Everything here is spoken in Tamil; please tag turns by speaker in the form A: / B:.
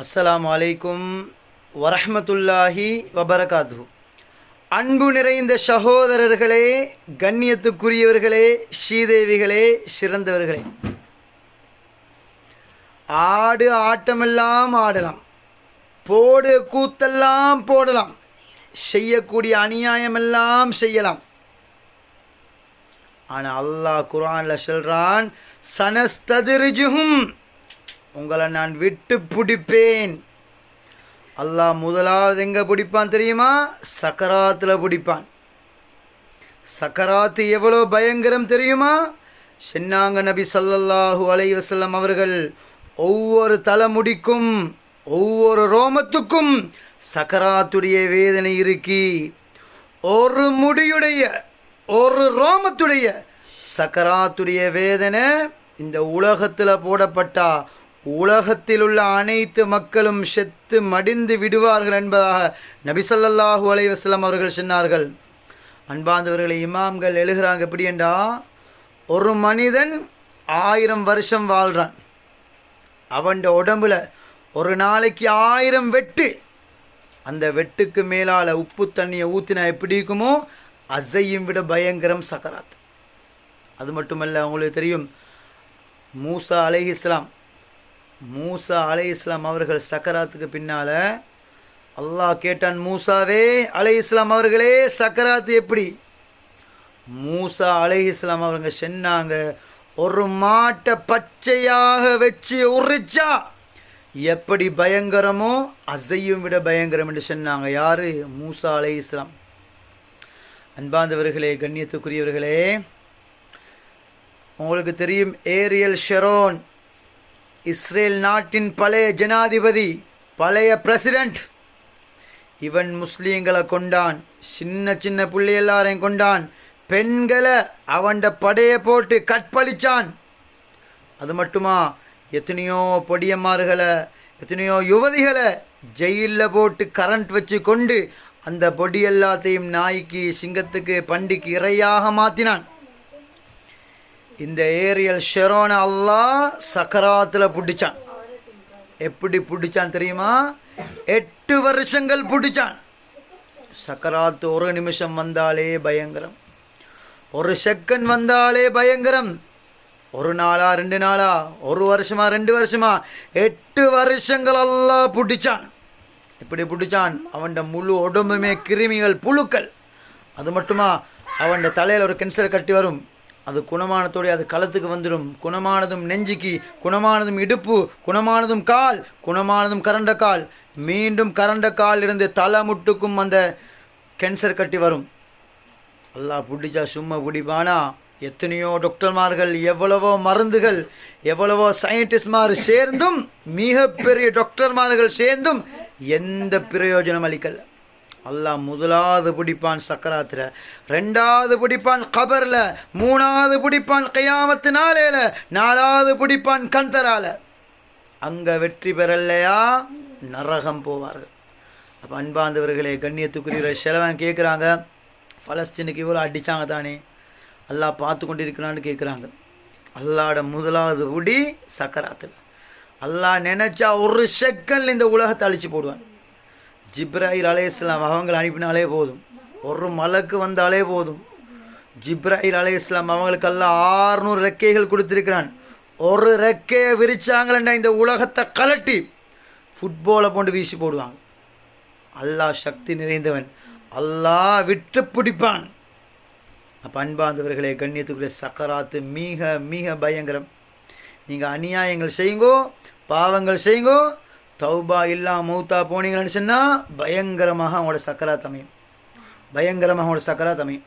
A: அஸ்ஸலாமு அலைக்கும் வரஹ்மத்துல்லாஹி வபரகாத்துஹு. அன்பு நிறைந்த சகோதரர்களே, கண்ணியத்துக்குரியவர்களே, ஸ்ரீதேவிகளே, சிறந்தவர்களே, ஆடு ஆட்டமெல்லாம் ஆடலாம், போடு கூத்தெல்லாம் போடலாம், செய்யக்கூடிய அநியாயமெல்லாம் செய்யலாம். ஆனால் அல்லாஹ் குர்ஆன்ல சொல்றான், சனஸ்ததிரிஜுஹும், உங்களை நான் விட்டு பிடிப்பேன். அல்லாஹ் முதலாவது எங்க பிடிப்பான் தெரியுமா? சக்கராத்தில் பிடிப்பான். சக்கராத்து எவ்வளோ பயங்கரம் தெரியுமா? சொன்னாங்க நபி ஸல்லல்லாஹு அலைஹி வஸல்லம் அவர்கள், ஒவ்வொரு தலைமுடிக்கும் ஒவ்வொரு ரோமத்துக்கும் சக்கராத்துடைய வேதனை இருக்கி. ஒரு முடியுடைய ஒரு ரோமத்துடைய சக்கராத்துடைய வேதனை இந்த உலகத்தில் போடப்பட்டா உலகத்தில் உள்ள அனைத்து மக்களும் செத்து மடிந்து விடுவார்கள் என்பதாக நபி ஸல்லல்லாஹு அலைஹி வஸல்லம் அவர்கள் சொன்னார்கள். அன்பார்ந்தவர்களை, இமாம்கள் எழுதுகிறாங்க எப்படி என்றா, ஒரு மனிதன் 1000 வருஷம் வாழ்கிறான். அவன் உடம்புல ஒரு நாளைக்கு 1000 வெட்டு. அந்த வெட்டுக்கு மேலால் உப்பு தண்ணியை ஊற்றினா எப்படி இருக்குமோ அசையும் விட பயங்கரம் சக்கராத். அது மட்டுமல்ல, உங்களுக்கு தெரியும், மூசா அலைஹிஸ்ஸலாம் அவர்கள் சக்கராத்துக்கு பின்னால் அல்லாஹ் கேட்டான், மூசாவே அலைஹிஸ்ஸலாம் அவர்களே, சக்கராத்து எப்படி? மூசா அலைஹிஸ்ஸலாம் அவங்க சொன்னாங்க, ஒரு மாட்டை பச்சையாக வச்சு உரிச்சா எப்படி பயங்கரமோ அசையும் விட பயங்கரம் என்று சொன்னாங்க. யாரு? மூசா அலைஹிஸ்ஸலாம். அன்பார்ந்தவர்களே, கண்ணியத்துக்குரியவர்களே, உங்களுக்கு தெரியும், ஏரியல் ஷரோன், இஸ்ரேல் நாட்டின் பழைய ஜனாதிபதி, பழைய பிரசிடென்ட். இவன் முஸ்லீம்களை கொண்டான், சின்ன சின்ன பிள்ளை எல்லாரையும் கொண்டான், பெண்களை அவன் படையை போட்டு கற்பழிச்சான். அது மட்டுமா, எத்தனையோ பொடியம்மார்களை, எத்தனையோ யுவதிகளை ஜெயிலில் போட்டு கரண்ட் வச்சு கொண்டு அந்த பொடி எல்லாத்தையும் நாய்க்கு, சிங்கத்துக்கு, பண்டிக்கு இரையாக மாற்றினான். இந்த ஏரியல் ஷெரோனை அல்லாஹ் சக்கராத்தில் பிடிச்சான். எப்படி பிடிச்சான் தெரியுமா? 8 வருஷங்கள் பிடிச்சான். சக்கராத்து ஒரு நிமிஷம் வந்தாலே பயங்கரம், ஒரு செகண்ட் வந்தாலே பயங்கரம். ஒரு நாளா 2 நாளா, ஒரு வருஷமா 2 வருஷமா, 8 வருஷங்கள் அல்லாஹ் பிடிச்சான். எப்படி பிடிச்சான்? அவன் முழு உடம்புமே கிருமிகள், புழுக்கள். அது மட்டுமா, அவன் தலையில் ஒரு கேன்சர் கட்டி வரும், அது குணமானத்தோடு அது களத்துக்கு வந்துடும். குணமானதும் நெஞ்சுக்கு, குணமானதும் இடுப்பு, குணமானதும் கால், குணமானதும் கரண்ட கால், மீண்டும் கரண்ட கால் இருந்து தலை முட்டுக்கும் அந்த கேன்சர் கட்டி வரும். அல்லாஹ் பிடிச்சா சும்மா பிடிப்பானா? எத்தனையோ டாக்டர்மார்கள், எவ்வளவோ மருந்துகள், எவ்வளவோ சயின்டிஸ்ட்மார் சேர்ந்தும், மிகப்பெரிய டாக்டர்மார்கள் சேர்ந்தும் எந்த பிரயோஜனம் அளிக்கல. அல்லாஹ் முதலாவது பிடிப்பான் சக்கராத்துல, 2வது பிடிப்பான் கபர்ல, 3வது பிடிப்பான் கியாமத்து நாளையில, 4வது பிடிப்பான் கந்தரால. அங்க வெற்றி பெறலையா நரகம் போவார்கள். அப்போ அன்பார்ந்தவர்களே, கண்ணியத்துக்குரிய செலவன் கேட்குறாங்க, பலஸ்தீனுக்கு இவ்வளோ அடித்தாங்க தானே, அல்லாஹ் பார்த்து கொண்டு இருக்கிறான்னு கேட்குறாங்க. அல்லாட முதலாவது பிடி சக்கராத்துல. அல்லாஹ் நினைச்சா ஒரு செகண்ட் இந்த உலகத்தை அழிச்சு போடுவான். ஜிப்ராயில் அலைஹிஸ்ஸலாம் அவங்களை அனுப்பினாலே போதும், ஒரு மலக்கு வந்தாலே போதும். ஜிப்ராயில் அலைஹிஸ்ஸலாம் அவங்களுக்கெல்லாம் 600 ரெக்கைகள் கொடுத்திருக்கிறான். ஒரு ரெக்கையை விரிச்சாங்களா இந்த உலகத்தை கலட்டி ஃபுட்பாலை போட்டு வீசி போடுவாங்க. அல்லாஹ் சக்தி நிறைந்தவன், அல்லாஹ் விட்டு பிடிப்பான். அப்போ அன்பார்ந்தவர்களே, கண்ணியத்துக்குரிய சக்கராத்து மிக மிக பயங்கரம். நீங்கள் அநியாயங்கள் செய்யுங்கோ, பாவங்கள் செய்யுங்கோ, தௌபா இல்லாம மௌத்தா போனீங்கன்னு சொன்னால் பயங்கரமாக அவங்களோட சக்கராத் அமையும், பயங்கரமாக அவங்களோட சக்கராத் அமையும்.